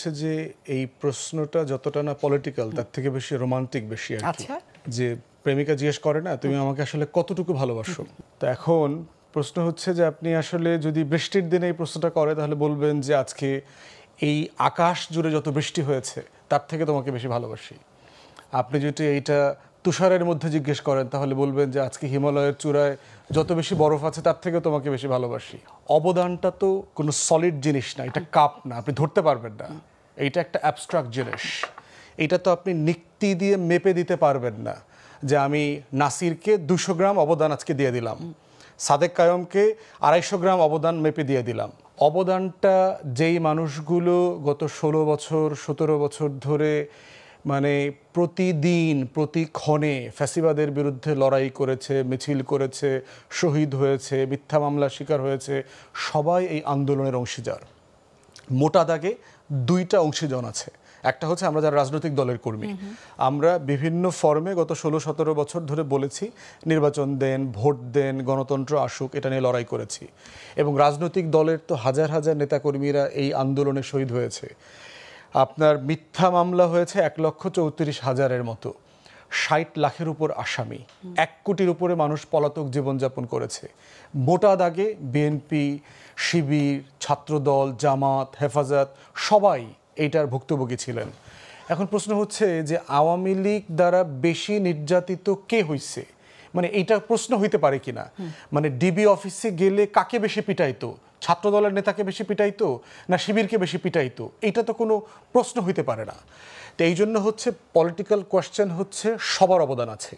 হচ্ছে যে এই প্রশ্নটা যতটা না পলিটিক্যাল তার থেকে বেশি রোমান্টিক বেশি আর কি। আচ্ছা। যে প্রেমিকা জিজ্ঞেস করে না তুমি আমাকে আসলে কতটুকু ভালোবাসো, তো এখন প্রশ্ন হচ্ছে যে আপনি আসলে যদি বৃষ্টির দিনে এই প্রশ্নটা করে তাহলে বলবেন যে আজকে এই আকাশ জুড়ে যত বৃষ্টি হয়েছে তার থেকে তোমাকে বেশি ভালোবাসি। আপনি যদি এইটা তুষারের মধ্যে জিজ্ঞেস করেন তাহলে বলবেন যে আজকে হিমালয়ের চূড়ায় যত বেশি বরফ আছে তার থেকে তোমাকে বেশি ভালোবাসি। অবদানটা তো কোনো সলিড জিনিস না, এটা কাপ না, আপনি ধরতে পারবেন না। এইটা একটা অ্যাবস্ট্রাক্ট জিনিস, এটা তো আপনি নিক্তি দিয়ে মেপে দিতে পারবেন না যে আমি নাসিরকে 200 গ্রাম অবদান আজকে দিয়ে দিলাম, সাদেক কায়মকে 250 গ্রাম অবদান মেপে দিয়ে দিলাম। অবদানটা যেই মানুষগুলো গত 16 বছর 17 বছর ধরে মানে প্রতিদিন প্রতিক্ষণে ফ্যাসিবাদের বিরুদ্ধে লড়াই করেছে, মিছিল করেছে, শহীদ হয়েছে, মিথ্যা মামলার শিকার হয়েছে, সবাই এই আন্দোলনের অংশীদার। মোটা দাগে দুইটা অংশীজন আছে। একটা হচ্ছে আমরা যারা রাজনৈতিক দলের কর্মী, আমরা বিভিন্ন ফর্মে গত 16-17 বছর ধরে বলেছি নির্বাচন দেন, ভোট দেন, গণতন্ত্র আসুক, এটা নিয়ে লড়াই করেছি। এবং রাজনৈতিক দলের তো হাজার হাজার নেতাকর্মীরা এই আন্দোলনে শহীদ হয়েছে। আপনার মিথ্যা মামলা হয়েছে 1,34,000-এর মতো, 60 লাখের উপর আসামি, 1 কোটির উপরে মানুষ পলাতক জীবনযাপন করেছে। মোটা দাগে বিএনপি, শিবির, ছাত্রদল, জামাত, হেফাজত সবাই এইটার ভুক্তভোগী ছিলেন। এখন প্রশ্ন হচ্ছে যে আওয়ামী লীগ দ্বারা বেশি নির্যাতিত কে হইছে, মানে এইটা প্রশ্ন হইতে পারে কিনা। মানে ডিবি অফিসে গেলে কাকে বেশি পিটাইতো, ছাত্র দলের নেতাকে বেশি পিটাইতো না শিবিরকে বেশি পিটাইতো, এইটা তো কোনো প্রশ্ন হইতে পারে না। তো এই জন্য হচ্ছে পলিটিক্যাল কোয়েশ্চেন হচ্ছে সবার অবদান আছে।